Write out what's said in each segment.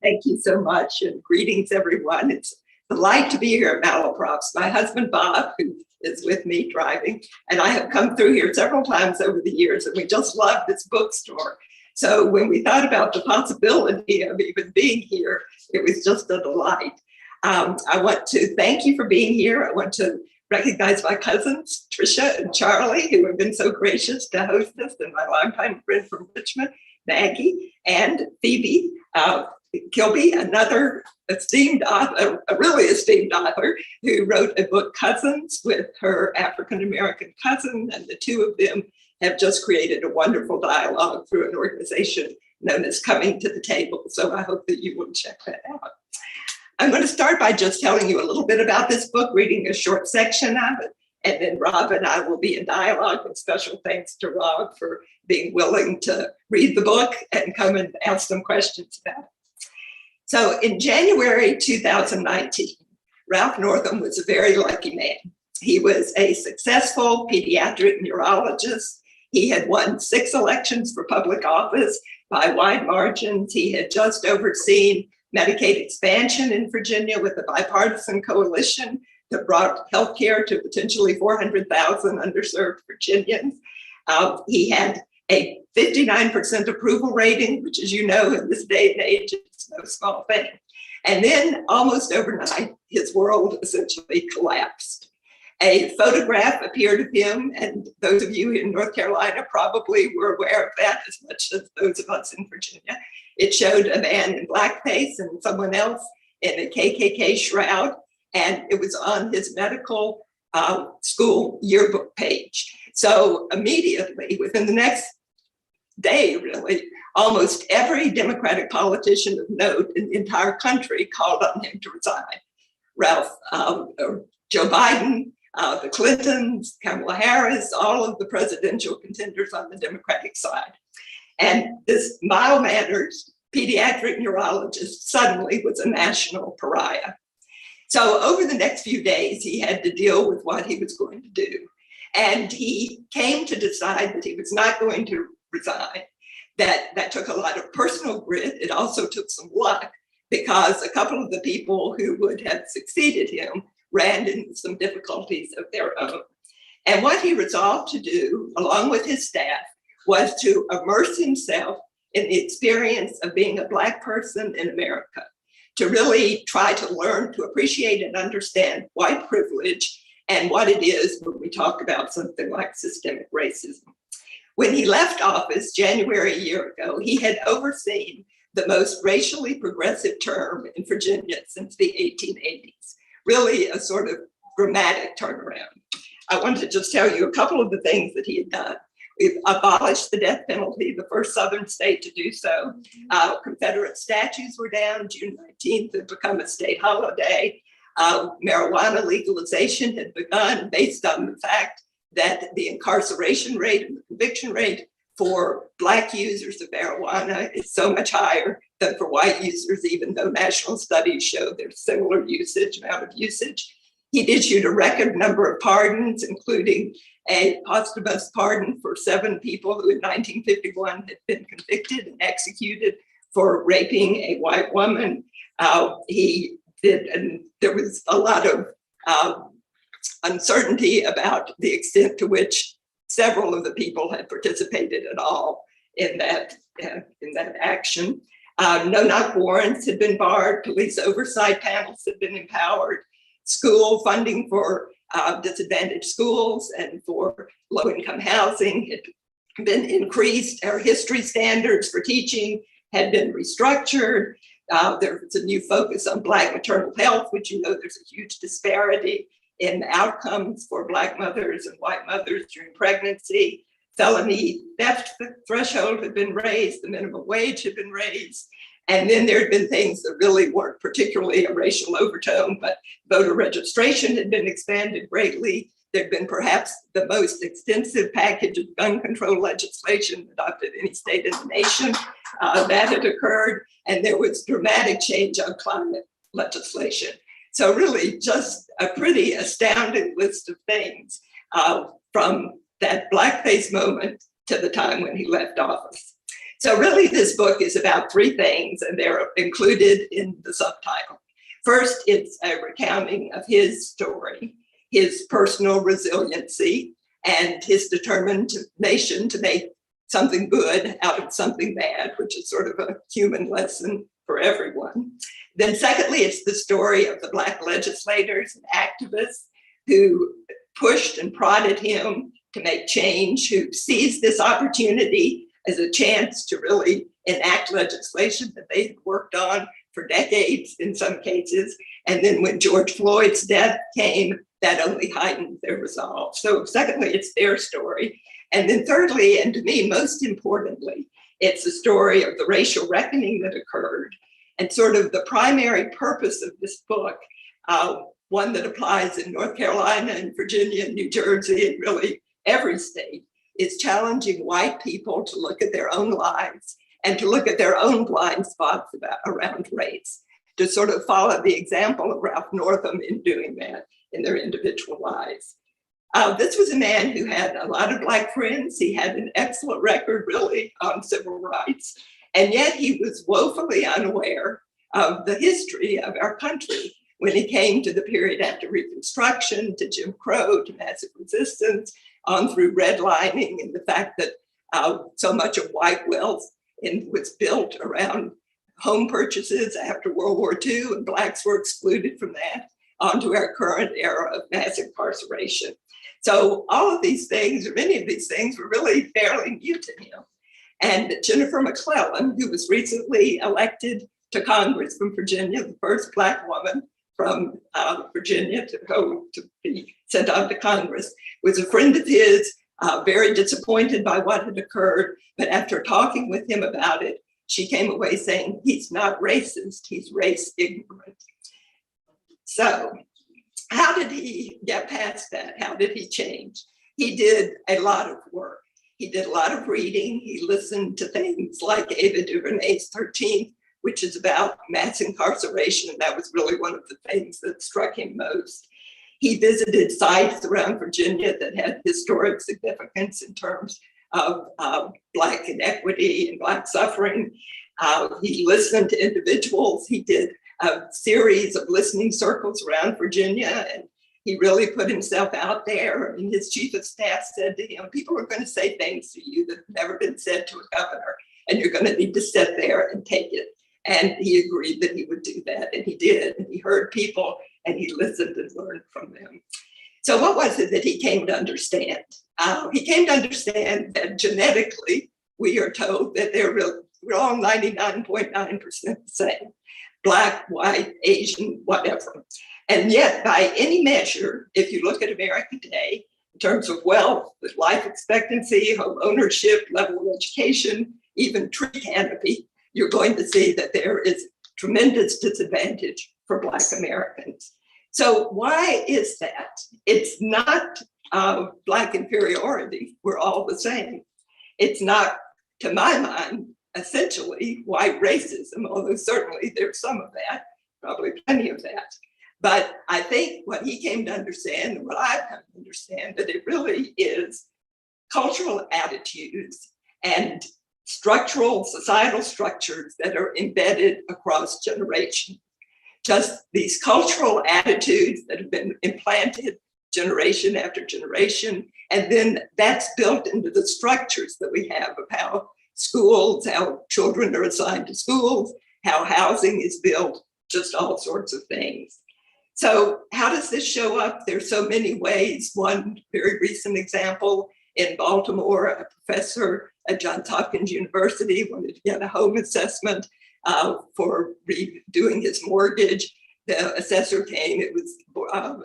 Thank you so much, and greetings, everyone. It's a delight to be here at Malaprops. My husband, Bob, who is with me driving, and I have come through here several times over the years, and we just love this bookstore. So when we thought about the possibility of even being here, it was just a delight. I want to thank you for being here. I want to recognize my cousins, Tricia and Charlie, who have been so gracious to host us, and my longtime friend from Richmond, Maggie, and Phoebe Kilby, another esteemed author, a really esteemed author, who wrote a book, Cousins, with her African-American cousin, and the two of them have just created a wonderful dialogue through an organization known as Coming to the Table. So I hope that you will check that out. I'm going to start by just telling you a little bit about this book, reading a short section of it, and then Rob and I will be in dialogue, and special thanks to Rob for being willing to read the book and come and ask some questions about it. So in January 2019, Ralph Northam was a very lucky man. He was a successful pediatric neurologist. He had won 6 elections for public office by wide margins. He had just overseen Medicaid expansion in Virginia with a bipartisan coalition that brought healthcare to potentially 400,000 underserved Virginians. He had a 59% approval rating, which, as you know, in this day and age, is no small thing. And then almost overnight, his world essentially collapsed. A photograph appeared of him, and those of you in North Carolina probably were aware of that as much as those of us in Virginia. It showed a man in blackface and someone else in a KKK shroud, and it was on his medical school yearbook page. So immediately, within the next day, really, almost every Democratic politician of note in the entire country called on him to resign. Joe Biden, the Clintons, Kamala Harris, all of the presidential contenders on the Democratic side. And this mild-mannered pediatric neurologist suddenly was a national pariah. So over the next few days, he had to deal with what he was going to do. And he came to decide that he was not going to resign. That took a lot of personal grit. It also took some luck, because a couple of the people who would have succeeded him ran into some difficulties of their own. And what he resolved to do, along with his staff, was to immerse himself in the experience of being a Black person in America, to really try to learn to appreciate and understand white privilege and what it is when we talk about something like systemic racism. When he left office January a year ago, he had overseen the most racially progressive term in Virginia since the 1880s, really a sort of dramatic turnaround. I want to just tell you a couple of the things that he had done. We've abolished the death penalty, the first Southern state to do so. Confederate statues were down. June 19th had become a state holiday. Marijuana legalization had begun based on the fact that the incarceration rate and the conviction rate for Black users of marijuana is so much higher than for white users, even though national studies show there's similar amount of usage. He'd issued a record number of pardons, including a posthumous pardon for 7 people who in 1951 had been convicted and executed for raping a white woman. He did, and there was a lot of uncertainty about the extent to which several of the people had participated at all in that action. No-knock warrants had been barred. Police oversight panels had been empowered. School funding for disadvantaged schools and for low-income housing had been increased. Our history standards for teaching had been restructured. There was a new focus on Black maternal health, which, you know, there's a huge disparity in outcomes for Black mothers and white mothers during pregnancy. Felony theft threshold had been raised, the minimum wage had been raised. And then there had been things that really weren't particularly a racial overtone, but voter registration had been expanded greatly. There'd been perhaps the most extensive package of gun control legislation adopted in any state in the nation. That had occurred, and there was dramatic change on climate legislation. So really just a pretty astounding list of things from that blackface moment to the time when he left office. So really this book is about three things, and they're included in the subtitle. First, it's a recounting of his story, his personal resiliency, and his determination to make something good out of something bad, which is sort of a human lesson for everyone. Then secondly, it's the story of the Black legislators and activists who pushed and prodded him to make change, who seized this opportunity as a chance to really enact legislation that they had worked on for decades in some cases. And then when George Floyd's death came, that only heightened their resolve. So secondly, it's their story. And then thirdly, and to me most importantly, it's the story of the racial reckoning that occurred, and sort of the primary purpose of this book, one that applies in North Carolina and Virginia and New Jersey and really every state, is challenging white people to look at their own lives and to look at their own blind spots around race, to sort of follow the example of Ralph Northam in doing that in their individual lives. This was a man who had a lot of Black friends. He had an excellent record, really, on civil rights, and yet he was woefully unaware of the history of our country when he came to the period after Reconstruction, to Jim Crow, to massive resistance, on through redlining, and the fact that so much of white wealth was built around home purchases after World War II, and Blacks were excluded from that, onto our current era of mass incarceration. So all of these things, or many of these things, were really fairly new to him. And Jennifer McClellan, who was recently elected to Congress from Virginia, the first Black woman from Virginia to be sent on to Congress, was a friend of his, very disappointed by what had occurred. But after talking with him about it, she came away saying, he's not racist, he's race ignorant. So how did he get past that? How did he change? He did a lot of work. He did a lot of reading. He listened to things like Ava DuVernay's 13th, which is about mass incarceration. And that was really one of the things that struck him most. He visited sites around Virginia that had historic significance in terms of Black inequity and Black suffering. He listened to individuals. He did a series of listening circles around Virginia, and he really put himself out there. And his chief of staff said to him, people are going to say things to you that have never been said to a governor, and you're going to need to sit there and take it. And he agreed that he would do that, and he did. And he heard people, and he listened and learned from them. So what was it that he came to understand? He came to understand that genetically, we are told that we're all 99.9% the same. Black, white, Asian, whatever. And yet, by any measure, if you look at America today, in terms of wealth, life expectancy, home ownership, level of education, even tree canopy, you're going to see that there is tremendous disadvantage for Black Americans. So why is that? It's not Black inferiority. We're all the same. It's not, to my mind, essentially white racism, although certainly there's some of that, probably plenty of that. But I think what he came to understand, and what I've come to understand, that it really is cultural attitudes and structural societal structures that are embedded across generations. Just these cultural attitudes that have been implanted generation after generation, and then that's built into the structures that we have of how schools, how children are assigned to schools, how housing is built, just all sorts of things. So how does this show up? There's so many ways. One very recent example, in Baltimore, a professor at Johns Hopkins University wanted to get a home assessment for redoing his mortgage. The assessor came, it was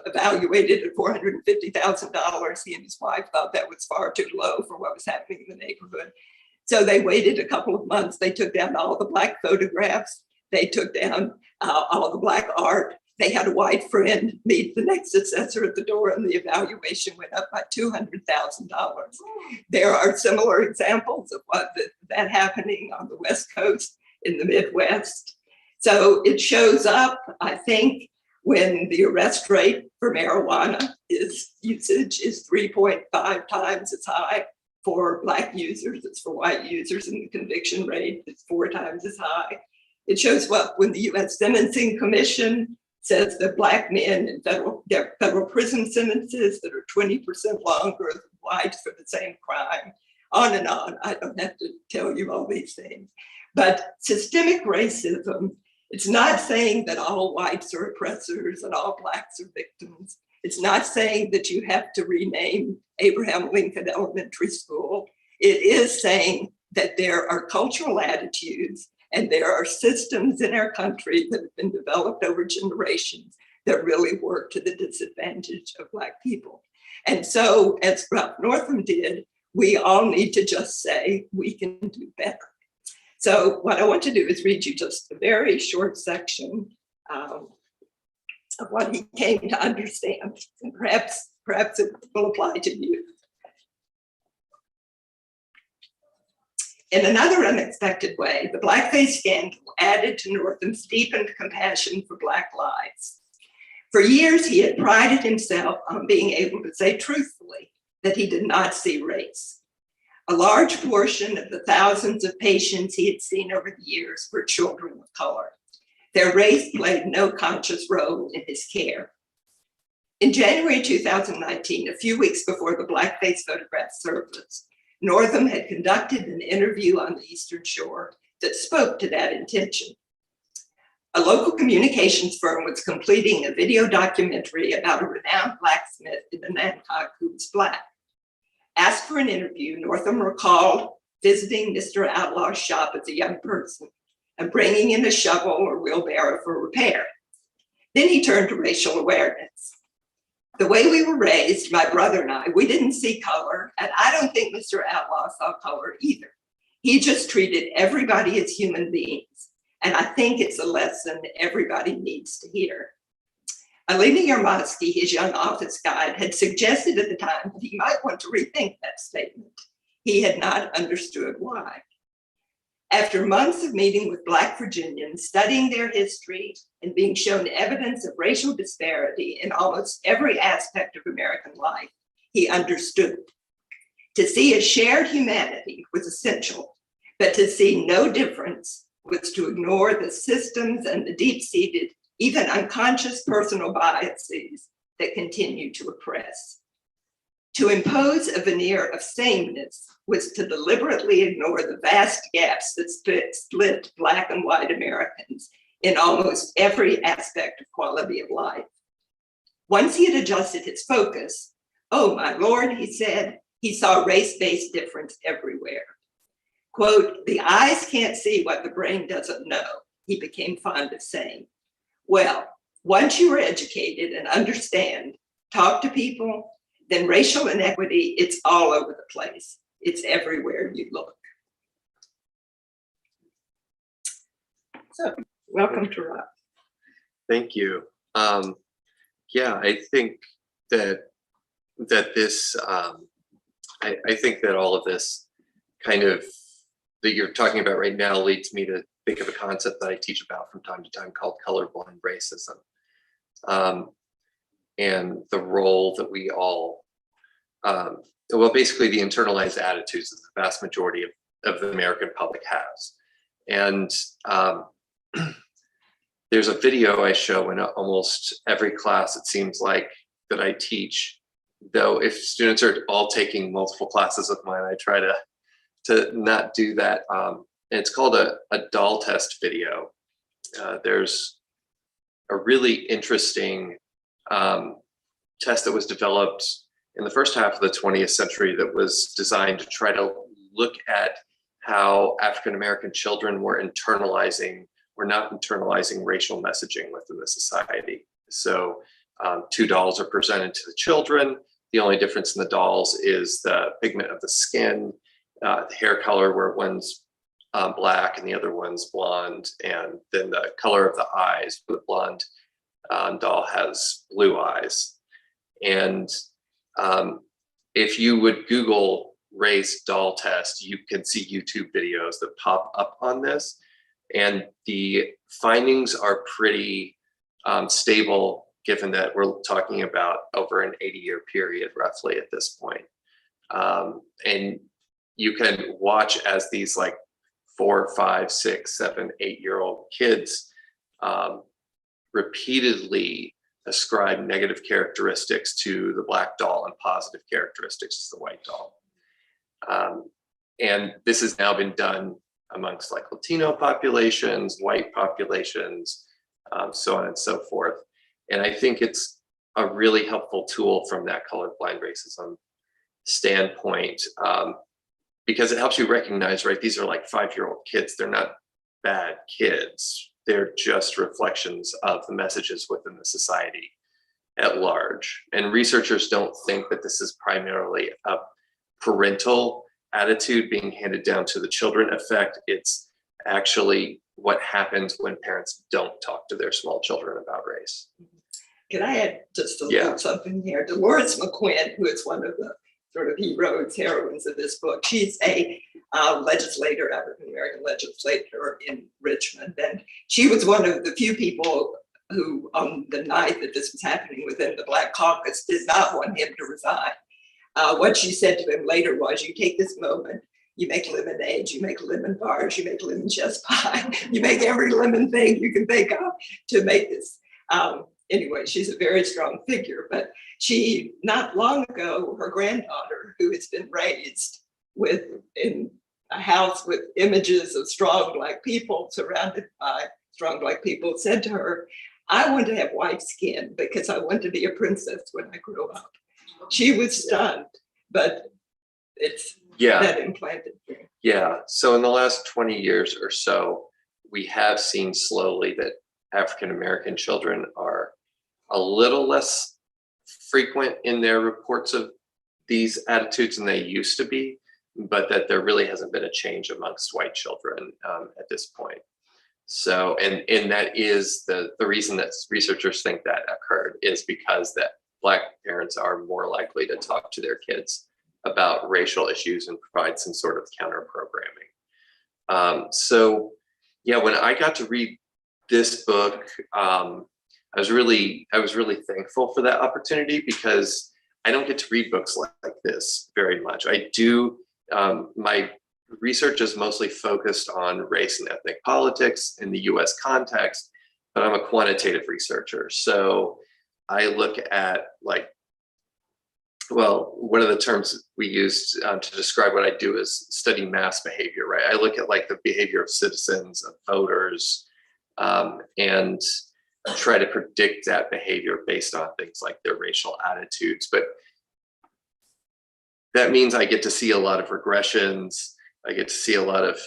evaluated at $450,000. He and his wife thought that was far too low for what was happening in the neighborhood. So they waited a couple of months. They took down all the Black photographs. They took down all the Black art. They had a white friend meet the next assessor at the door, and the evaluation went up by $200,000. There are similar examples of that happening on the West Coast, in the Midwest. So it shows up, I think, when the arrest rate for marijuana usage is 3.5 times as high for Black users, it's for white users, and the conviction rate is 4 times as high. It shows what when the U.S. Sentencing Commission says that Black men in federal prison sentences that are 20% longer than whites for the same crime, on and on. I don't have to tell you all these things. But systemic racism, it's not saying that all whites are oppressors and all Blacks are victims. It's not saying that you have to rename Abraham Lincoln Elementary School. It is saying that there are cultural attitudes and there are systems in our country that have been developed over generations that really work to the disadvantage of Black people. And so, as Ralph Northam did, we all need to just say we can do better. So what I want to do is read you just a very short section of what he came to understand, and perhaps it will apply to you. In another unexpected way, the blackface scandal added to Northam's deepened compassion for Black lives. For years, he had prided himself on being able to say truthfully that he did not see race. A large portion of the thousands of patients he had seen over the years were children of color. Their race played no conscious role in his care. In January 2019, a few weeks before the blackface photograph surfaced, Northam had conducted an interview on the Eastern Shore that spoke to that intention. A local communications firm was completing a video documentary about a renowned blacksmith in the Nantucket who was Black. Asked for an interview, Northam recalled visiting Mr. Outlaw's shop as a young person and bringing in a shovel or wheelbarrow for repair. Then he turned to racial awareness. The way we were raised, my brother and I, we didn't see color, and I don't think Mr. Outlaw saw color either. He just treated everybody as human beings, and I think it's a lesson everybody needs to hear. Alina Yarmosky, his young office guide, had suggested at the time that he might want to rethink that statement. He had not understood why. After months of meeting with Black Virginians, studying their history, and being shown evidence of racial disparity in almost every aspect of American life, he understood. To see a shared humanity was essential, but to see no difference was to ignore the systems and the deep-seated, even unconscious personal biases that continue to oppress. To impose a veneer of sameness was to deliberately ignore the vast gaps that split Black and white Americans in almost every aspect of quality of life. Once he had adjusted his focus, oh my Lord, he said, he saw race-based difference everywhere. Quote, the eyes can't see what the brain doesn't know, he became fond of saying. Well, once you are educated and understand, talk to people, then racial inequity, it's all over the place. It's everywhere you look. So, welcome to Rob. Thank you. Yeah, I think that this, I think that all of this kind of that you're talking about right now leads me to think of a concept that I teach about from time to time called colorblind racism. And the role that we all, well, basically the internalized attitudes that the vast majority of the American public has. And there's a video I show in almost every class, it seems like, that I teach, though if students are all taking multiple classes of mine, I try to not do that. It's called a doll test video. There's a really interesting test that was developed in the first half of the 20th century that was designed to try to look at how African-American children were not internalizing racial messaging within the society. So 2 dolls are presented to the children. The only difference in the dolls is the pigment of the skin, the hair color, where one's black and the other one's blonde, and then the color of the eyes. The blonde doll has blue eyes. And if you would Google race doll test, you can see YouTube videos that pop up on this. And the findings are pretty stable, given that we're talking about over an 80-year period roughly at this point. And you can watch as these like 4, 5, 6, 7, 8-year-old kids repeatedly ascribe negative characteristics to the black doll and positive characteristics to the white doll. And this has now been done amongst like Latino populations, white populations, so on and so forth. And I think it's a really helpful tool from that colorblind racism standpoint, because it helps you recognize, right, these are like 5-year-old kids. They're not bad kids. They're just reflections of the messages within the society at large. And researchers don't think that this is primarily a parental attitude being handed down to the children effect. It's actually what happens when parents don't talk to their small children about race. Can I add just a little something here? Dolores McQuinn, who is one of the sort of heroines of this book, she's a legislator, African-American legislator in Richmond. And she was one of the few people who, on the night that this was happening within the Black Caucus, did not want him to resign. What she said to him later was, you take this moment, you make lemonade, you make lemon bars, you make lemon chess pie, you make every lemon thing you can think of to make this. Anyway, she's a very strong figure, but she, not long ago, her granddaughter, who has been raised in a house with images of strong Black people, surrounded by strong Black people, said to her, I want to have white skin because I want to be a princess when I grow up. She was stunned, but it's that implanted thing. Yeah, so in the last 20 years or so, we have seen slowly that African-American children are a little less frequent in their reports of these attitudes than they used to be, but that there really hasn't been a change amongst white children at this point. So, and that is the reason that researchers think that occurred is because that Black parents are more likely to talk to their kids about racial issues and provide some sort of counter programming. So yeah, when I got to read this book, I was really thankful for that opportunity because I don't get to read books like this very much. I do, my research is mostly focused on race and ethnic politics in the US context, but I'm a quantitative researcher. So I look at one of the terms we use to describe what I do is study mass behavior, right? I look at like the behavior of citizens, of voters, and try to predict that behavior based on things like their racial attitudes. But that means I get to see a lot of regressions. I get to see a lot of,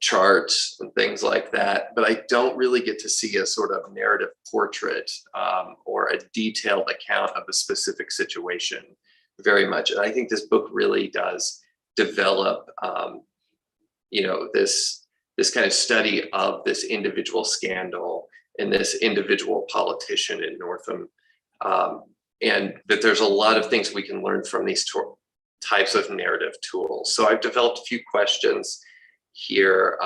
charts and things like that, but I don't really get to see a sort of narrative portrait or a detailed account of a specific situation very much. And I think this book really does develop, this kind of study of this individual scandal and this individual politician in Northam, and that there's a lot of things we can learn from these types of narrative tools. So I've developed a few questions here,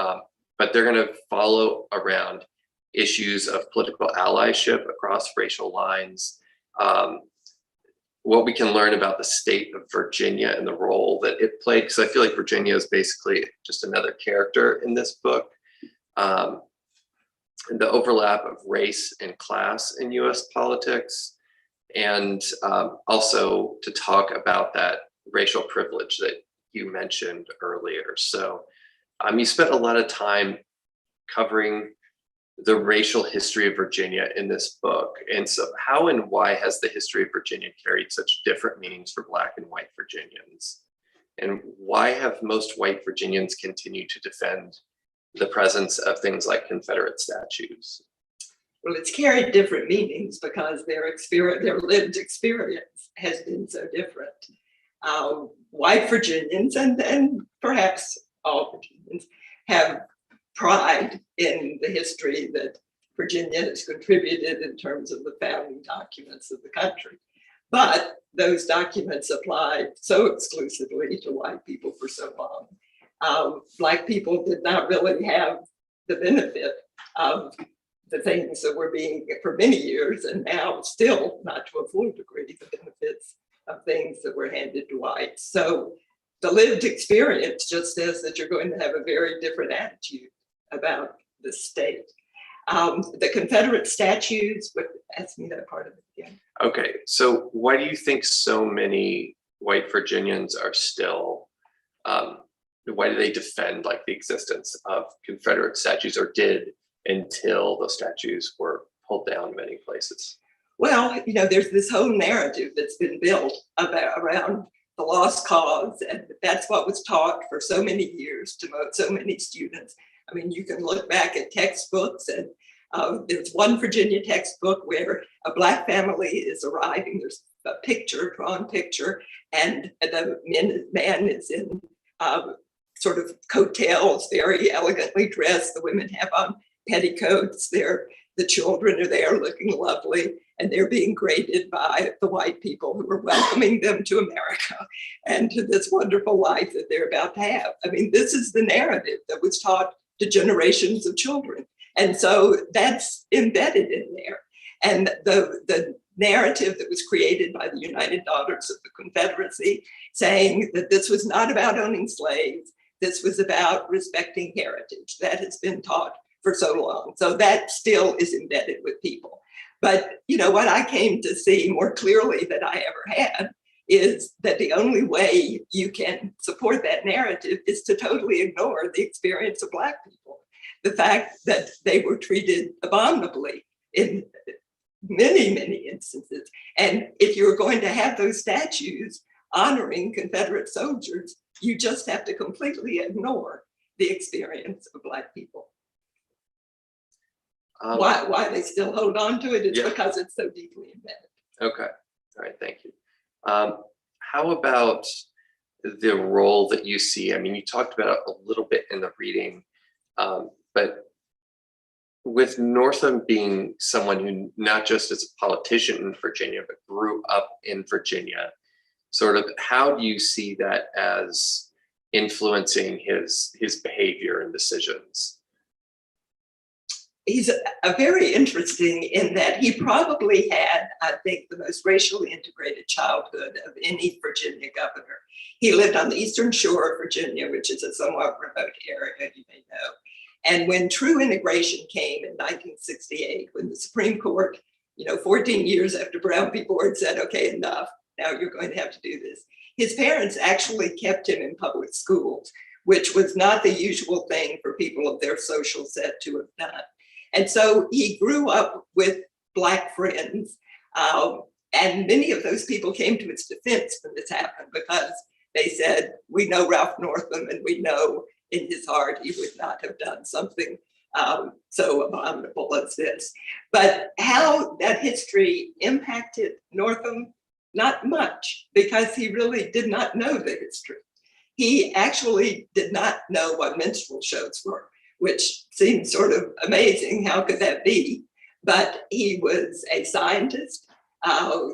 but they're going to follow around issues of political allyship across racial lines, what we can learn about the state of Virginia and the role that it played, because I feel like Virginia is basically just another character in this book, and the overlap of race and class in US politics, and also to talk about that racial privilege that you mentioned earlier. So you spent a lot of time covering the racial history of Virginia in this book. And so how and why has the history of Virginia carried such different meanings for Black and white Virginians? And why have most white Virginians continued to defend the presence of things like Confederate statues? Well, it's carried different meanings because their lived experience has been so different. White Virginians and perhaps all Virginians have pride in the history that Virginia has contributed in terms of the founding documents of the country. But those documents applied so exclusively to white people for so long. Black people did not really have the benefit of the things that were being, for many years, and now still, not to a full degree, the benefits of things that were handed to whites. So the lived experience just says that you're going to have a very different attitude about the state. The Confederate statues, but ask me that part of it again. Okay, so why do you think so many white Virginians are still, why do they defend like the existence of Confederate statues, or did, until those statues were pulled down in many places? Well, you know, there's this whole narrative that's been built around the lost cause, and that's what was taught for so many years to so many students. I mean, you can look back at textbooks, and there's one Virginia textbook where a Black family is arriving. There's a picture, drawn picture, and the man is in sort of coattails, very elegantly dressed. The women have on petticoats. The children are there looking lovely, and they're being greeted by the white people who are welcoming them to America and to this wonderful life that they're about to have. I mean, this is the narrative that was taught to generations of children. And so that's embedded in there. And the narrative that was created by the United Daughters of the Confederacy, saying that this was not about owning slaves, this was about respecting heritage, that has been taught for so long. So that still is embedded with people. But you know, what I came to see more clearly than I ever had is that the only way you can support that narrative is to totally ignore the experience of Black people. The fact that they were treated abominably in many, many instances. And if you're going to have those statues honoring Confederate soldiers, you just have to completely ignore the experience of Black people. Why they still hold on to it is because it's so deeply embedded. Okay, all right, thank you. How about the role that you see? I mean, you talked about it a little bit in the reading, but with Northam being someone who not just is a politician in Virginia, but grew up in Virginia, sort of how do you see that as influencing his behavior and decisions? He's a very interesting in that he probably had, I think, the most racially integrated childhood of any Virginia governor. He lived on the eastern shore of Virginia, which is a somewhat remote area, you may know. And when true integration came in 1968, when the Supreme Court, 14 years after Brown v. Board said, okay, enough, now you're going to have to do this, his parents actually kept him in public schools, which was not the usual thing for people of their social set to have done. And so he grew up with Black friends, and many of those people came to his defense when this happened, because they said, we know Ralph Northam, and we know in his heart he would not have done something so abominable as this. But how that history impacted Northam, not much, because he really did not know the history. He actually did not know what minstrel shows were, which seems sort of amazing. How could that be? But he was a scientist.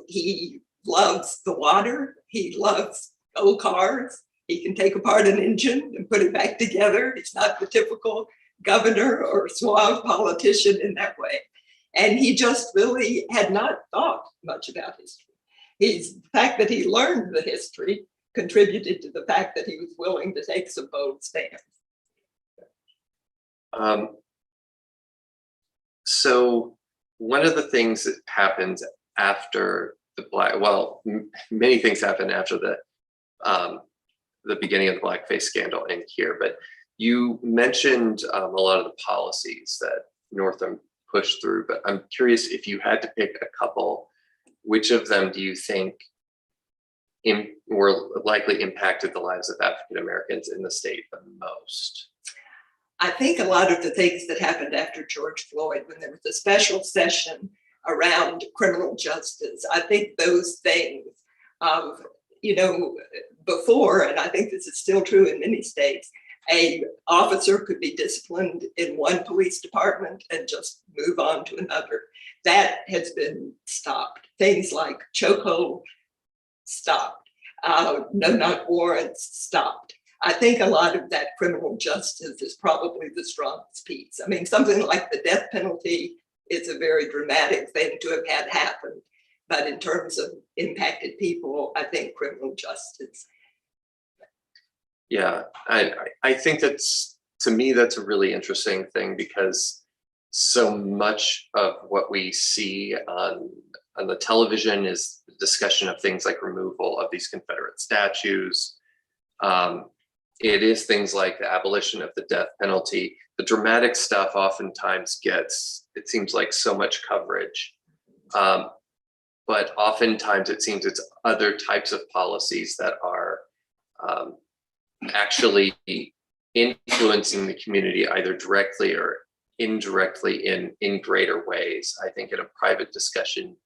He loves the water. He loves old cars. He can take apart an engine and put it back together. He's not the typical governor or suave politician in that way. And he just really had not thought much about history. The fact that he learned the history contributed to the fact that he was willing to take some bold stands. So one of the things that happens after many things happen after the beginning of the blackface scandal in here, but you mentioned a lot of the policies that Northam pushed through, but I'm curious if you had to pick a couple, which of them do you think were likely impacted the lives of African Americans in the state the most? I think a lot of the things that happened after George Floyd, when there was a special session around criminal justice, I think those things, before, and I think this is still true in many states, an officer could be disciplined in one police department and just move on to another. That has been stopped. Things like chokehold stopped. No-knock warrants stopped. I think a lot of that criminal justice is probably the strongest piece. I mean, something like the death penalty is a very dramatic thing to have had happen, But in terms of impacted people, I think criminal justice. Yeah, I think that's, to me, that's a really interesting thing, because so much of what we see on the television is the discussion of things like removal of these Confederate statues. It is things like the abolition of the death penalty. The dramatic stuff oftentimes gets, it seems like, so much coverage. But oftentimes it seems it's other types of policies that are actually influencing the community either directly or indirectly in greater ways. I think in a private discussion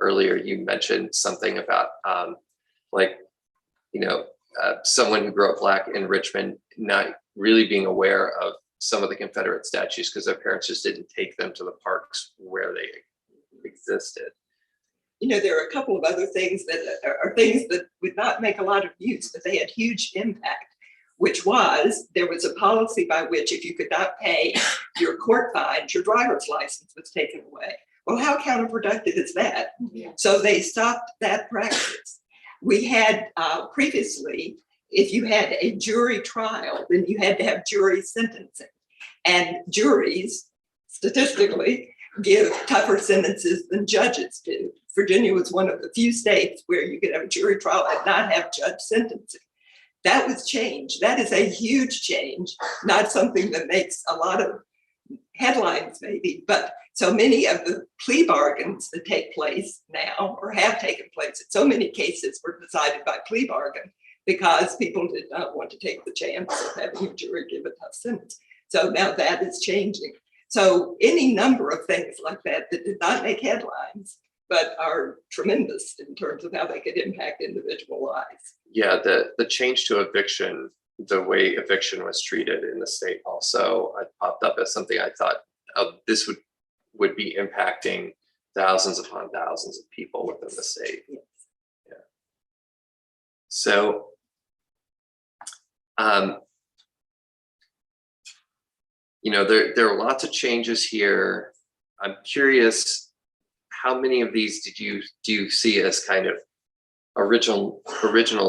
earlier, you mentioned something about someone who grew up Black in Richmond not really being aware of some of the Confederate statues because their parents just didn't take them to the parks where they existed. There are a couple of other things that are things that would not make a lot of news, but they had huge impact, which was there was a policy by which if you could not pay your court fines, your driver's license was taken away. Well, how counterproductive is that? Yeah. So they stopped that practice. We had previously, if you had a jury trial, then you had to have jury sentencing. And juries, statistically, give tougher sentences than judges do. Virginia was one of the few states where you could have a jury trial and not have judge sentencing. That was changed. That is a huge change, not something that makes a lot of headlines maybe, but so many of the plea bargains that take place now or have taken place in so many cases were decided by plea bargain because people did not want to take the chance of having a jury give a tough sentence. So now that is changing. So any number of things like that that did not make headlines, but are tremendous in terms of how they could impact individual lives. Yeah, the change to eviction, the way eviction was treated in the state also popped up as something I thought this would be impacting thousands upon thousands of people within the state. Yes. Yeah. So, there are lots of changes here. I'm curious, how many of these do you see as kind of original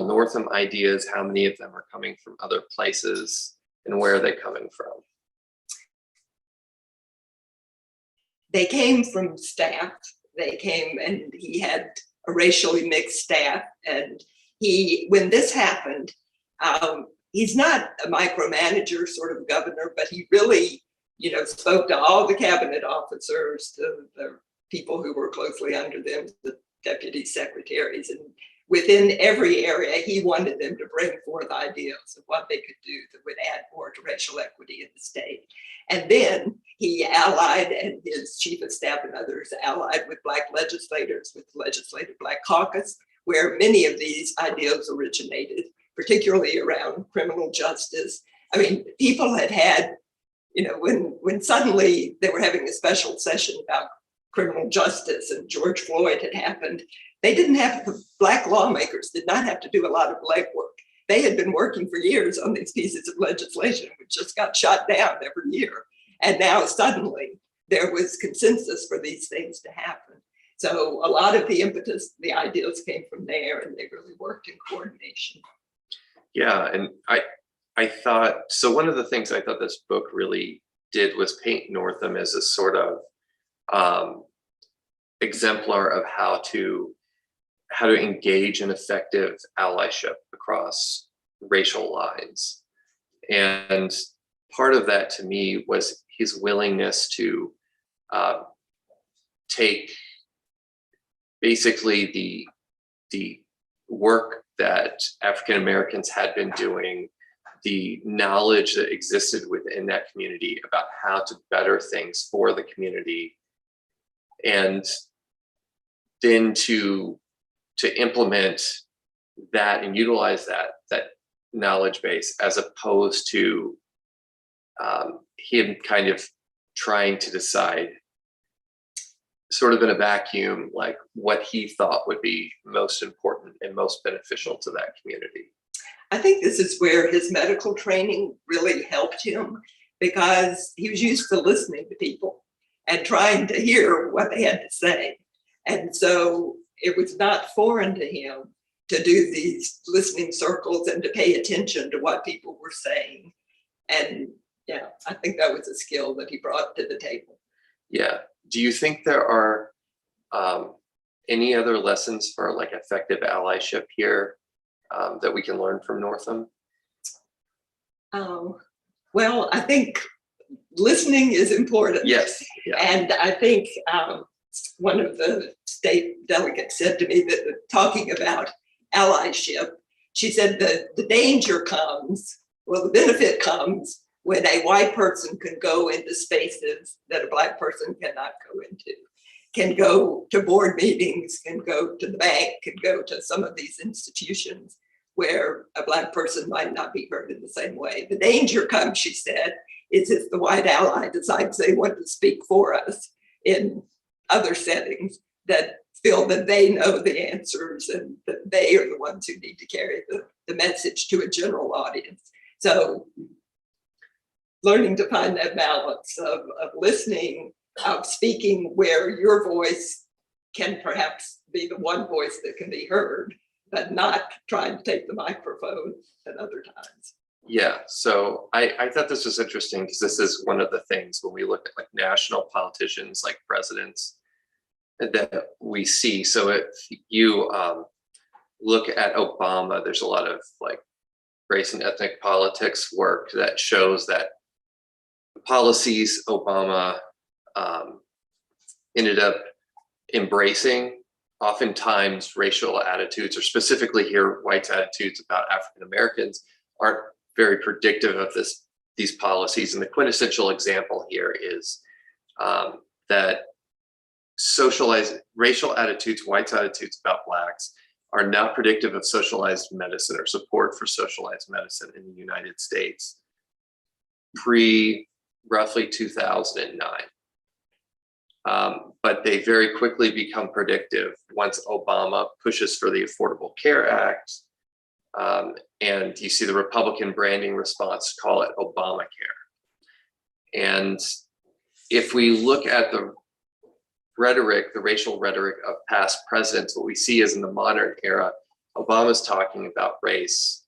Northam ideas? How many of them are coming from other places, and where are they coming from? They came from staff. They came, and he had a racially mixed staff. And when this happened, he's not a micromanager sort of governor, but he really, spoke to all the cabinet officers, to the people who were closely under them, the deputy secretaries, and within every area, he wanted them to bring forth ideas of what they could do that would add more to racial equity in the state. And then he allied, and his chief of staff and others allied with Black legislators, with the Legislative Black Caucus, where many of these ideas originated, particularly around criminal justice. I mean, people had, when suddenly they were having a special session about criminal justice and George Floyd had happened, they didn't have, the Black lawmakers did not have to do a lot of legwork. They had been working for years on these pieces of legislation, which just got shot down every year. And now suddenly there was consensus for these things to happen. So a lot of the impetus, the ideas came from there, and they really worked in coordination. Yeah, and I thought, so one of the things I thought this book really did was paint Northam as a sort of exemplar of how to engage in effective allyship across racial lines. And part of that to me was his willingness to take basically the work that African Americans had been doing, the knowledge that existed within that community about how to better things for the community, and then to implement that and utilize that knowledge base, as opposed to him kind of trying to decide sort of in a vacuum, like what he thought would be most important and most beneficial to that community. I think this is where his medical training really helped him, because he was used to listening to people and trying to hear what they had to say. And so it was not foreign to him to do these listening circles and to pay attention to what people were saying. And yeah, I think that was a skill that he brought to the table. Yeah. Do you think there are any other lessons for like effective allyship here that we can learn from Northam? Well, I think listening is important. Yes. Yeah. And I think one of the state delegates said to me that talking about allyship, she said that the danger comes, well, the benefit comes when a white person can go into spaces that a Black person cannot go into, can go to board meetings, can go to the bank, can go to some of these institutions where a Black person might not be heard in the same way. The danger comes, she said, is if the white ally decides they want to speak for us in other settings that feel that they know the answers and that they are the ones who need to carry the message to a general audience. So learning to find that balance of listening, of speaking where your voice can perhaps be the one voice that can be heard, but not trying to take the microphone at other times. Yeah, so I thought this was interesting because this is one of the things when we look at like national politicians, like presidents, that we see. So if you look at Obama, there's a lot of like race and ethnic politics work that shows that the policies Obama ended up embracing, oftentimes racial attitudes, or specifically here, whites' attitudes about African Americans, aren't very predictive of these policies. And the quintessential example here is that socialized racial attitudes, whites' attitudes about Blacks are not predictive of socialized medicine or support for socialized medicine in the United States pre roughly 2009. But they very quickly become predictive once Obama pushes for the Affordable Care Act. And you see the Republican branding response call it Obamacare. And if we look at the rhetoric, the racial rhetoric of past presidents, what we see is in the modern era, Obama's talking about race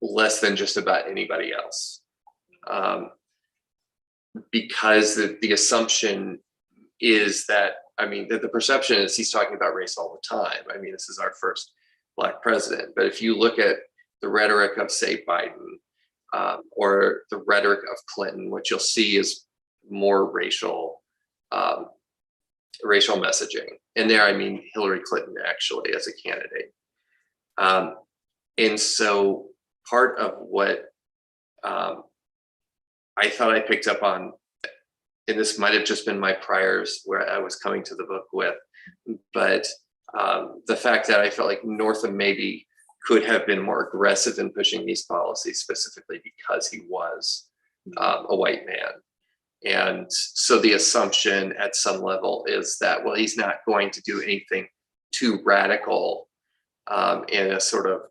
less than just about anybody else. Because the assumption is that, I mean, the perception is he's talking about race all the time. I mean, this is our first Black president. But if you look at the rhetoric of, say, Biden, or the rhetoric of Clinton, what you'll see is more racial messaging. And there, I mean Hillary Clinton actually as a candidate. And so part of what I thought I picked up on, and this might have just been my priors where I was coming to the book with, but the fact that I felt like Northam maybe could have been more aggressive in pushing these policies specifically because he was a white man. And so the assumption at some level is that, well, he's not going to do anything too radical in a sort of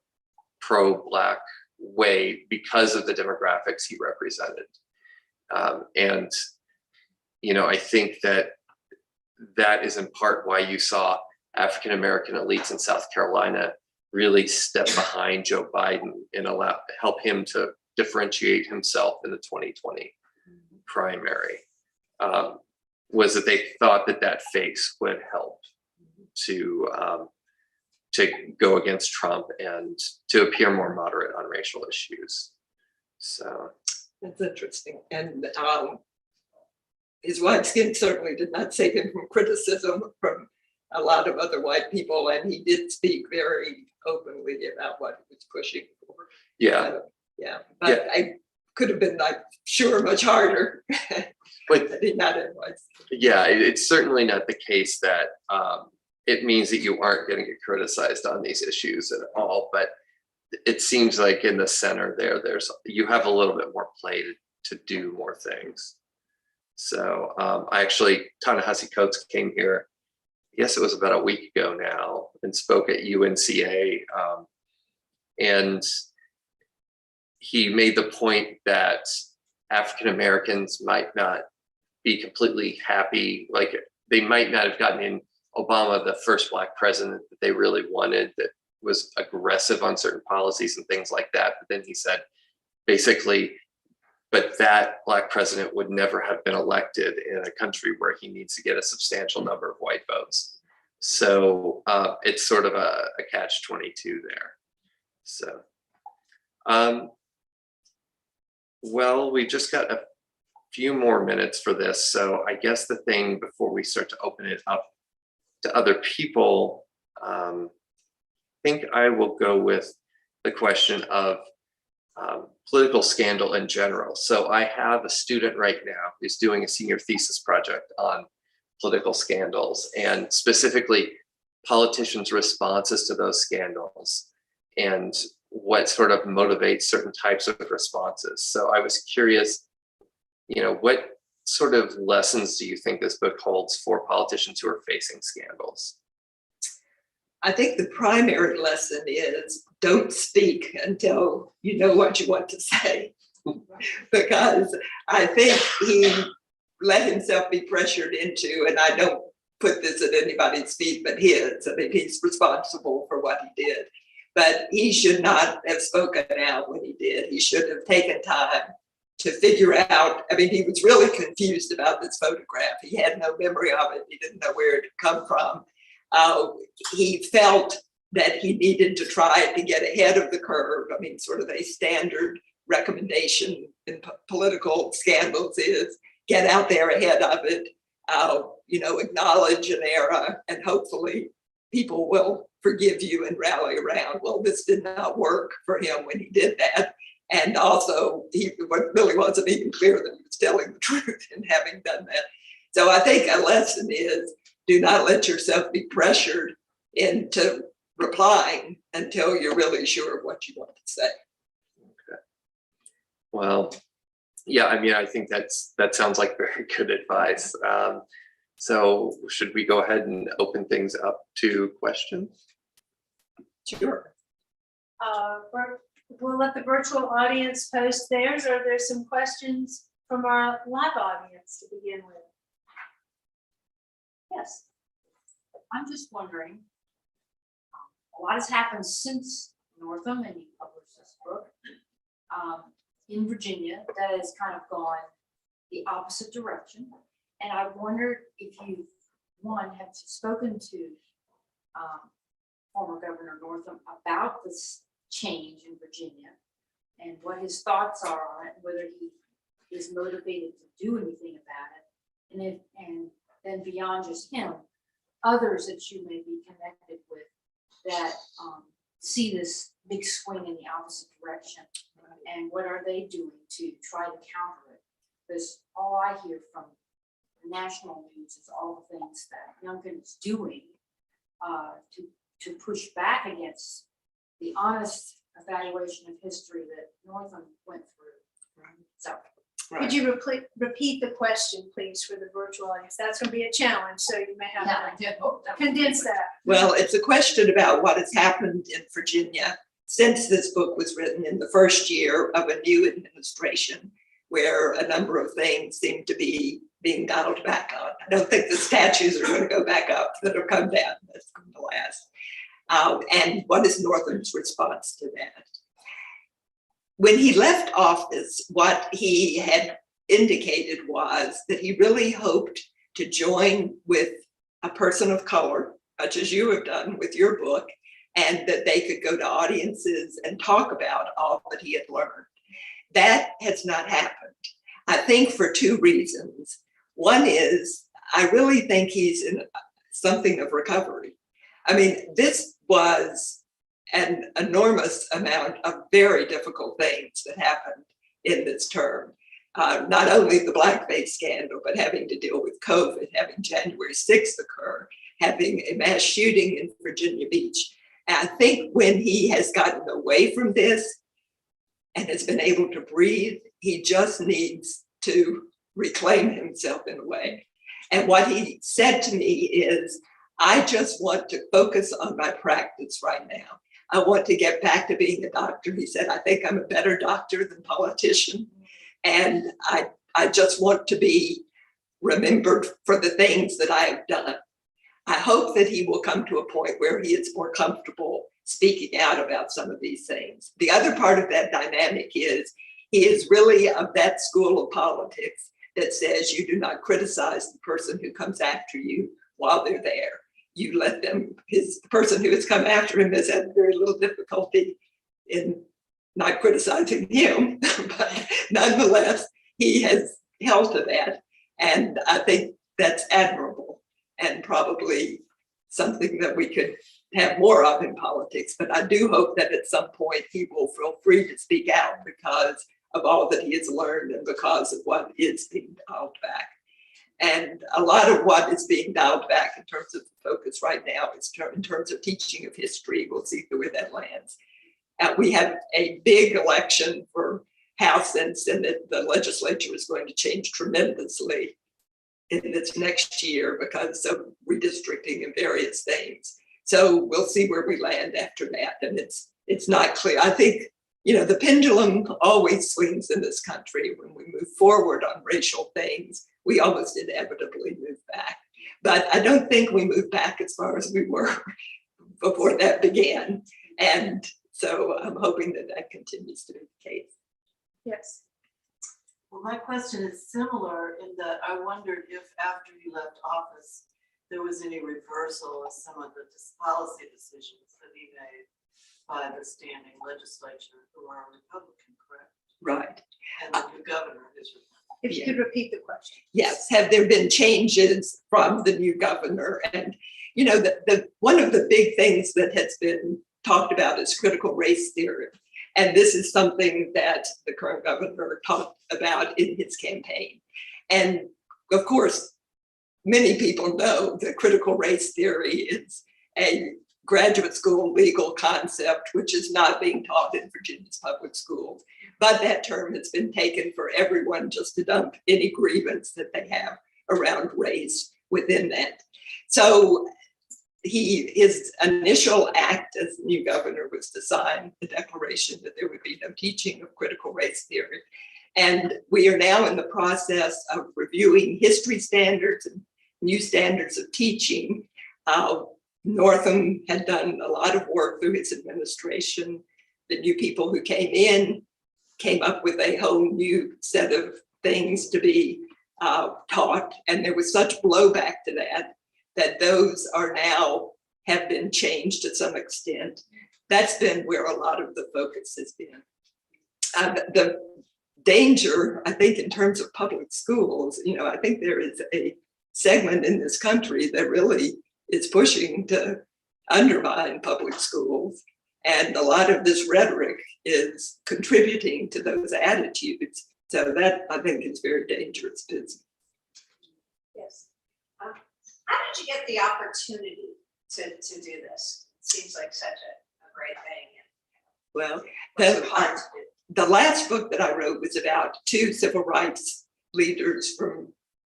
pro-Black way because of the demographics he represented. And, you know, I think that is in part why you saw African-American elites in South Carolina really step behind Joe Biden and help him to differentiate himself in the 2020 primary, was that they thought that face would help to go against Trump and to appear more moderate on racial issues. So that's interesting. And his white skin certainly did not save him from criticism from a lot of other white people, and he did speak very openly about what he was pushing for. Yeah. But I could have been, like, sure, much harder. But not otherwise. Yeah, it's certainly not the case that it means that you aren't going to get criticized on these issues at all. But it seems like in the center you have a little bit more play to do more things. So I actually, Ta-Nehisi Coates came here, I guess it was about a week ago now, and spoke at UNCA. And he made the point that African Americans might not be completely happy, like they might not have gotten in Obama the first Black president that they really wanted, that was aggressive on certain policies and things like that. But then he said, basically, but that Black president would never have been elected in a country where he needs to get a substantial number of white votes. So it's sort of a catch-22 there. So, well, we just got a few more minutes for this. So I guess the thing before we start to open it up to other people, I think I will go with the question of political scandal in general. So I have a student right now who's doing a senior thesis project on political scandals, and specifically politicians' responses to those scandals and what sort of motivates certain types of responses. So I was curious, what sort of lessons do you think this book holds for politicians who are facing scandals? I think the primary lesson is don't speak until you know what you want to say. Because I think he let himself be pressured into, and I don't put this at anybody's feet but his. I mean, he's responsible for what he did. But he should not have spoken out when he did. He should have taken time to figure out. I mean, he was really confused about this photograph. He had no memory of it. He didn't know where it had come from. He felt that he needed to try to get ahead of the curve. I mean, sort of a standard recommendation in political scandals is get out there ahead of it, acknowledge an error, and hopefully people will forgive you and rally around. Well, this did not work for him when he did that. And also, he really wasn't even clear that he was telling the truth in having done that. So I think a lesson is do not let yourself be pressured into replying until you're really sure of what you want to say. Okay. Well, yeah, I mean, I think that sounds like very good advice. So should we go ahead and open things up to questions? Sure. We'll let the virtual audience post theirs, or there's some questions from our live audience to begin with. Yes. I'm just wondering, a lot has happened since Northam and you published this book in Virginia that has kind of gone the opposite direction. And I wondered if you, have spoken to former Governor Northam about this change in Virginia and what his thoughts are on it, whether he is motivated to do anything about it. And then beyond just him, others that you may be connected with that see this big swing in the opposite direction, and what are they doing to try to counter it? Because all I hear from the national news is all the things that Youngkin is doing to push back against the honest evaluation of history that Northam went through. So. Right. Could you repeat the question, please, for the virtual audience? That's going to be a challenge, so you may have to condense that. Well, it's a question about what has happened in Virginia since this book was written in the first year of a new administration, where a number of things seem to be being dialed back on. I don't think the statues are going to go back up that have come down. That's going to last. And what is Northam's response to that? When he left office, what he had indicated was that he really hoped to join with a person of color, such as you have done with your book, and that they could go to audiences and talk about all that he had learned. That has not happened, I think, for two reasons. One is, I really think he's in something of recovery. I mean, this was an enormous amount of very difficult things that happened in this term. Not only the blackface scandal, but having to deal with COVID, having January 6th occur, having a mass shooting in Virginia Beach. And I think when he has gotten away from this and has been able to breathe, he just needs to reclaim himself in a way. And what he said to me is, I just want to focus on my practice right now. I want to get back to being a doctor. He said, I think I'm a better doctor than politician. And I just want to be remembered for the things that I have done. I hope that he will come to a point where he is more comfortable speaking out about some of these things. The other part of that dynamic is he is really of that school of politics that says you do not criticize the person who comes after you while they're there. You let them, the person who has come after him has had very little difficulty in not criticizing him, but nonetheless, he has held to that. And I think that's admirable and probably something that we could have more of in politics. But I do hope that at some point he will feel free to speak out because of all that he has learned and because of what is being dialed back. And a lot of what is being dialed back in terms of the focus right now is in terms of teaching of history. We'll see where that lands. We have a big election for House and Senate. The legislature is going to change tremendously in this next year because of redistricting and various things. So we'll see where we land after that. And it's not clear. I think, the pendulum always swings in this country. When we move forward on racial things, we almost inevitably move back. But I don't think we moved back as far as we were before that began. And so I'm hoping that that continues to be the case. Yes. Well, my question is similar in that I wondered if after you left office, there was any reversal of some of the policy decisions that he made by the standing legislature who are Republican, correct? Right. And the new governor is Republican. If you could repeat the question. Yes. Have there been changes from the new governor? And, the one of the big things that has been talked about is critical race theory. And this is something that the current governor talked about in his campaign. And of course, many people know that critical race theory is a graduate school legal concept, which is not being taught in Virginia's public schools. But that term has been taken for everyone just to dump any grievance that they have around race within that. So his initial act as the new governor was to sign the declaration that there would be no teaching of critical race theory. And we are now in the process of reviewing history standards and new standards of teaching. Northam had done a lot of work through his administration. The new people who came in came up with a whole new set of things to be taught. And there was such blowback to that those are now have been changed to some extent. That's been where a lot of the focus has been. The danger, I think, in terms of public schools, I think there is a segment in this country that really is pushing to undermine public schools. And a lot of this rhetoric is contributing to those attitudes. So that, I think, is very dangerous business. Yes. How did you get the opportunity to do this? It seems like such a great thing. Well, Was it hard to do? the last book that I wrote was about two civil rights leaders from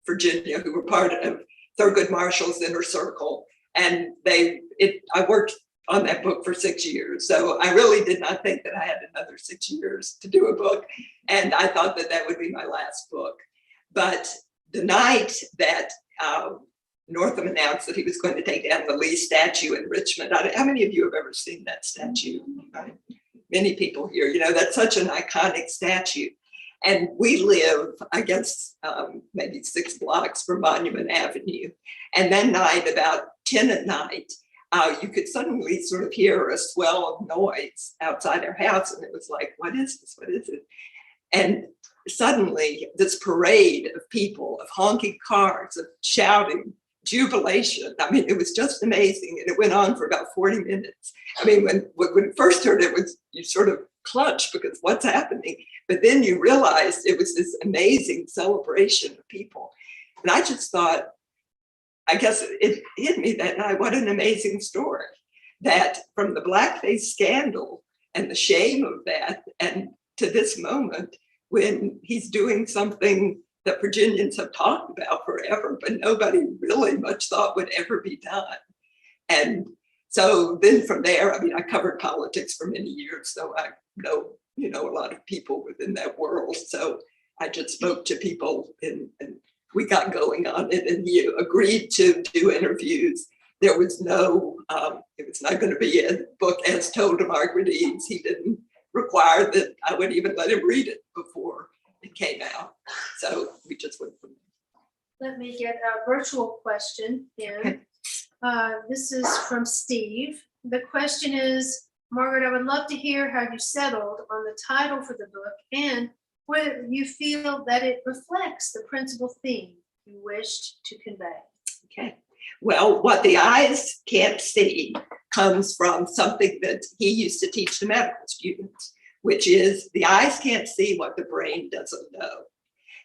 Virginia who were part of Thurgood Marshall's inner circle. And I worked on that book for 6 years. So I really did not think that I had another 6 years to do a book. And I thought that that would be my last book. But the night that Northam announced that he was going to take down the Lee statue in Richmond, how many of you have ever seen that statue? Many people here, that's such an iconic statue. And we live, I guess, maybe 6 blocks from Monument Avenue. And that night, about 10 at night, you could suddenly sort of hear a swell of noise outside our house. And it was like, what is this? What is it? And suddenly this parade of people, of honking cars, of shouting, jubilation. I mean, it was just amazing. And it went on for about 40 minutes. I mean, when you first heard it, you sort of clutched because what's happening? But then you realized it was this amazing celebration of people. And I just thought, I guess it hit me that night, what an amazing story. That from the blackface scandal and the shame of that, and to this moment when he's doing something that Virginians have talked about forever, but nobody really much thought would ever be done. And so then from there, I covered politics for many years, so I know, a lot of people within that world. So I just spoke to people and we got going on it, and he agreed to do interviews. there was no, it was not going to be a book as told to Margaret Edds. He didn't require that I would even let him read it before it came out. So we just went from Let me get a virtual question in. This is from Steve. The question is, Margaret, I would love to hear how you settled on the title for the book and whether you feel that it reflects the principal theme you wished to convey. Okay. Well, what the eyes can't see comes from something that he used to teach to medical students, which is the eyes can't see what the brain doesn't know.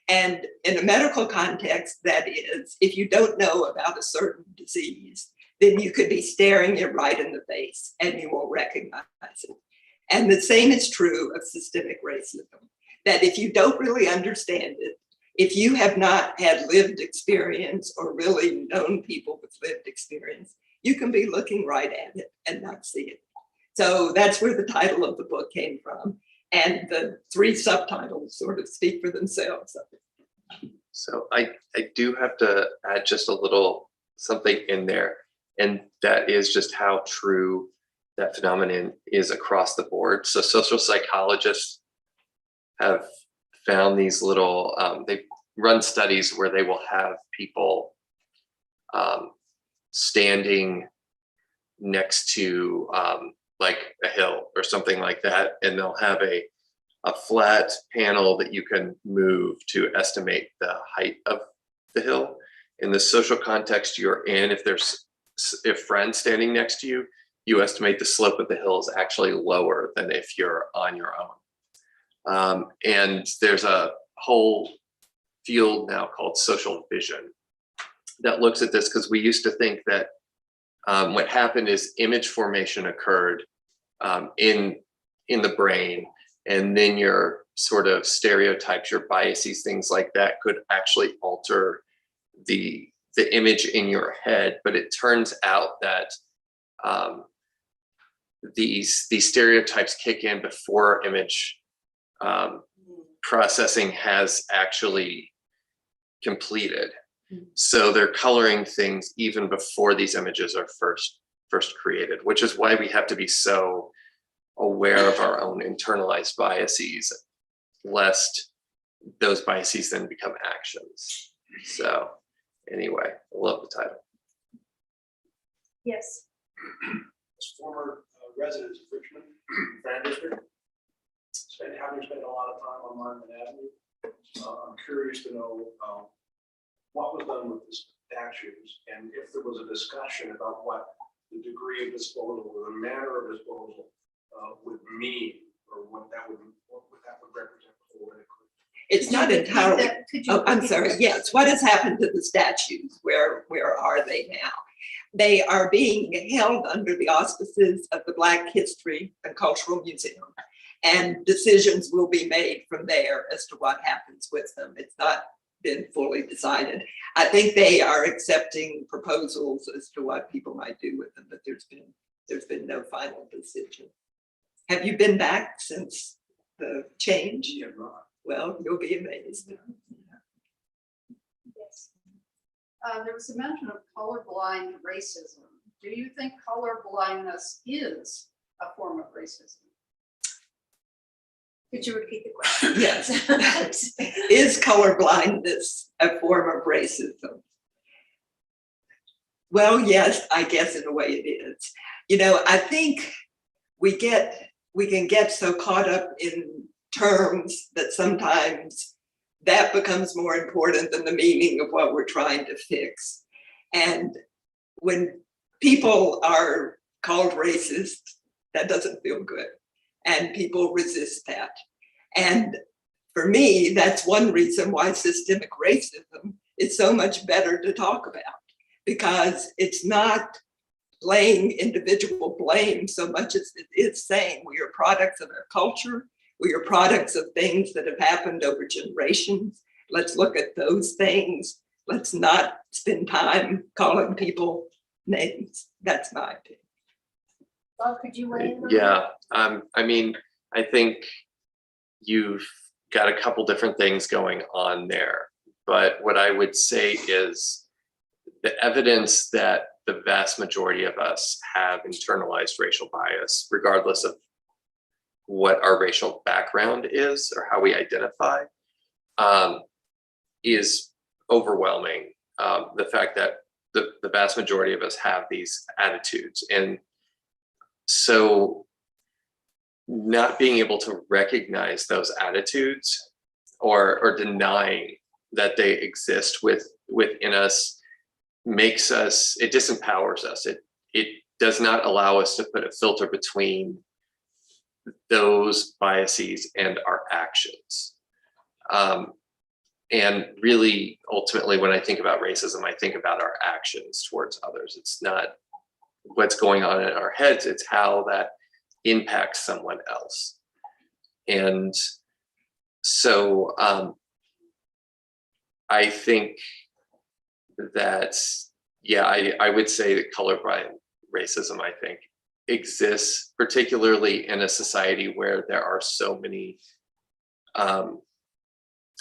And in a medical context, that is, if you don't know about a certain disease, then you could be staring it right in the face and you won't recognize it. And the same is true of systemic racism, that if you don't really understand it, if you have not had lived experience or really known people with lived experience, you can be looking right at it and not see it. So that's where the title of the book came from. And the 3 subtitles sort of speak for themselves. So I do have to add just a little something in there, and that is just how true that phenomenon is across the board. So social psychologists have found these little, they run studies where they will have people standing next to like a hill or something like that, and they'll have a flat panel that you can move to estimate the height of the hill. In the social context you're in, if friends standing next to you, you estimate the slope of the hill is actually lower than if you're on your own. And there's a whole field now called social vision that looks at this, because we used to think that what happened is image formation occurred in the brain, and then your sort of stereotypes, your biases, things like that could actually alter the image in your head. But it turns out that these stereotypes kick in before image processing has actually completed. So they're coloring things even before these images are first created, which is why we have to be so aware of our own internalized biases, lest those biases then become actions. So anyway, I love the title. Yes. As former residents of Richmond, Fan District, having spent a lot of time on Monument Avenue, I'm curious to know what was done with the statues, and if there was a discussion about what the degree of disposal or the manner of disposal would mean, or what that would represent politically. It's not entirely, I'm sorry, yes, what has happened to the statues? Where are they now? They are being held under the auspices of the Black History and Cultural Museum, and decisions will be made from there as to what happens with them. It's not been fully decided. I think they are accepting proposals as to what people might do with them, but there's been no final decision. Have you been back since the change? Yeah, right. Well, you'll be amazed. Yes. There was a mention of colorblind racism. Do you think colorblindness is a form of racism? Could you repeat the question? Yes. Is colorblindness a form of racism? Well, yes, I guess in a way it is. You know, I think we can get so caught up in terms that sometimes that becomes more important than the meaning of what we're trying to fix. And when people are called racist, that doesn't feel good. And people resist that. And for me, that's one reason why systemic racism is so much better to talk about, because it's not laying individual blame so much as it is saying we are products of our culture, we are products of things that have happened over generations. Let's look at those things. Let's not spend time calling people names. That's my opinion. Bob, could you weigh in? Yeah, I mean, I think you've got a couple different things going on there, but what I would say is the evidence that the vast majority of us have internalized racial bias, regardless of what our racial background is or how we identify, is overwhelming. The fact that the vast majority of us have these attitudes. And so not being able to recognize those attitudes or denying that they exist within us makes us, it disempowers us. It does not allow us to put a filter between those biases and our actions. And really, ultimately, when I think about racism, I think about our actions towards others. It's not what's going on in our heads, it's how that impacts someone else. And so I think that, yeah, I would say that colorblind racism, I think, exists, particularly in a society where there are so many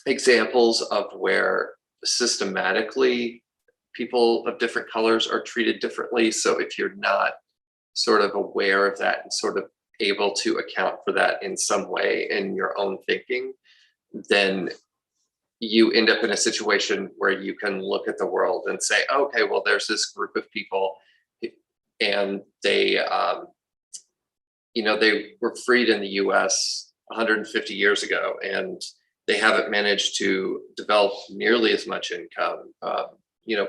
examples of where systematically people of different colors are treated differently. So if you're not sort of aware of that and sort of able to account for that in some way in your own thinking, then you end up in a situation where you can look at the world and say, okay, well, there's this group of people and they, they were freed in the US 150 years ago, and they haven't managed to develop nearly as much income,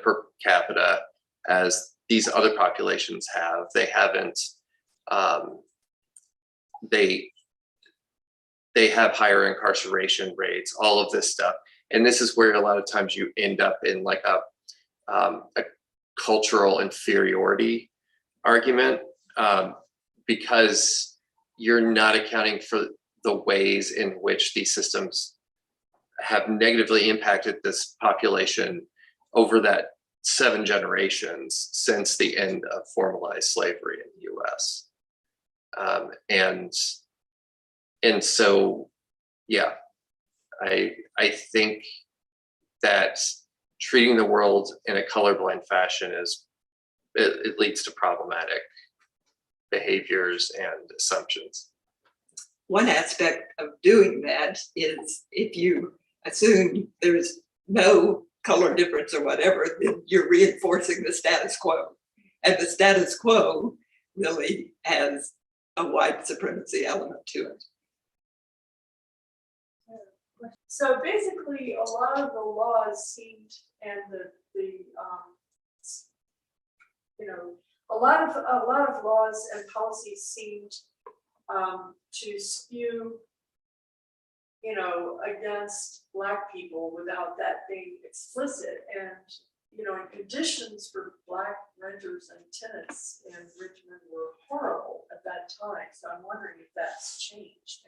per capita as these other populations have. They haven't, they have higher incarceration rates, all of this stuff. And this is where a lot of times you end up in like a cultural inferiority argument, because you're not accounting for the ways in which these systems have negatively impacted this population over that 7 generations since the end of formalized slavery in the US. And so, yeah, I think that treating the world in a colorblind fashion it leads to problematic behaviors and assumptions. One aspect of doing that is if you assume there's no color difference or whatever, then you're reinforcing the status quo. And the status quo really has a white supremacy element to it. So basically, a lot of the laws seemed, and a lot of laws and policies seemed to spew, against Black people without that being explicit. And, conditions for Black renters and tenants in Richmond were horrible at that time. So I'm wondering if that's changed.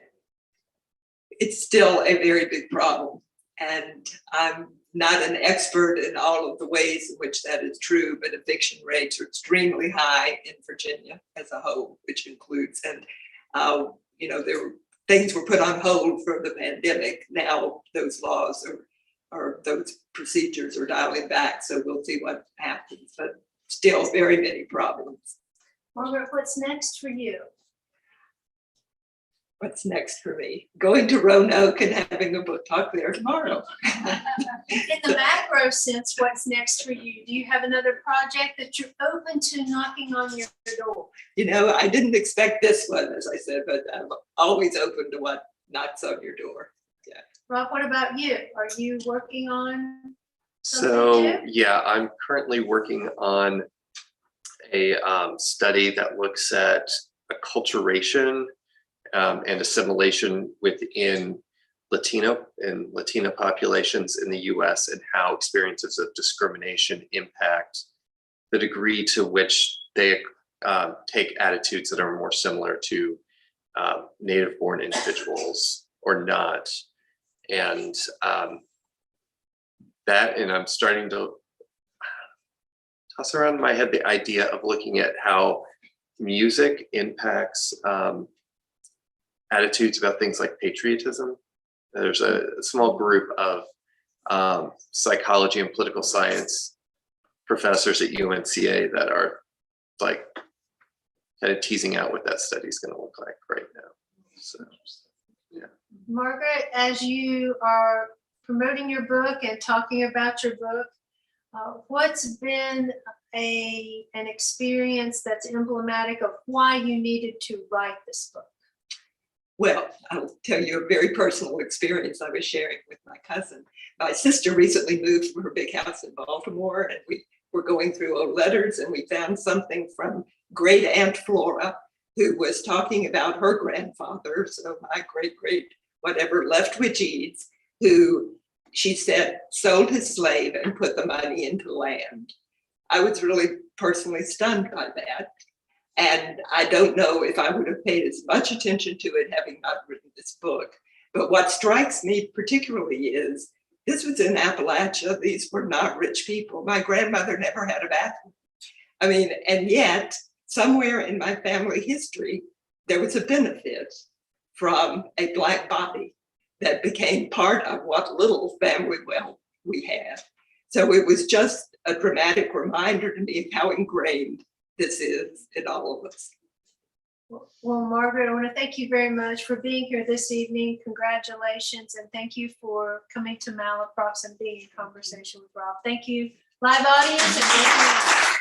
It's still a very big problem. And I'm not an expert in all of the ways in which that is true, but eviction rates are extremely high in Virginia as a whole, which includes, and things were put on hold for the pandemic. Now those laws or those procedures are dialing back. So we'll see what happens, but still very many problems. Margaret, what's next for you? What's next for me? Going to Roanoke and having a book talk there tomorrow. In the macro sense, what's next for you? Do you have another project that you're open to knocking on your door? I didn't expect this one, as I said, but I'm always open to what knocks on your door. Yeah. Rob, what about you? Are you working on something So, too? yeah, I'm currently working on a study that looks at acculturation and assimilation within Latino populations in the US, and how experiences of discrimination impact the degree to which they take attitudes that are more similar to native-born individuals or not. And and I'm starting to toss around in my head the idea of looking at how music impacts attitudes about things like patriotism. There's a small group of psychology and political science professors at UNCA that are like kind of teasing out what that study is going to look like right now. So, yeah. Margaret, as you are promoting your book and talking about your book, what's been an experience that's emblematic of why you needed to write this book? Well, I'll tell you a very personal experience I was sharing with my cousin. My sister recently moved from her big house in Baltimore, and we were going through old letters, and we found something from great Aunt Flora, who was talking about her grandfather, so my great whatever, Leftwich Eads, who she said sold his slave and put the money into land. I was really personally stunned by that. And I don't know if I would have paid as much attention to it having not written this book. But what strikes me particularly is this was in Appalachia. These were not rich people. My grandmother never had a bathroom. I mean, and yet somewhere in my family history, there was a benefit from a Black body that became part of what little family wealth we had. So it was just a dramatic reminder to me of how ingrained this is in all of us. Well, Margaret, I want to thank you very much for being here this evening. Congratulations, and thank you for coming to Malaprops and being in conversation with Rob. Thank you, live audience, and thank you.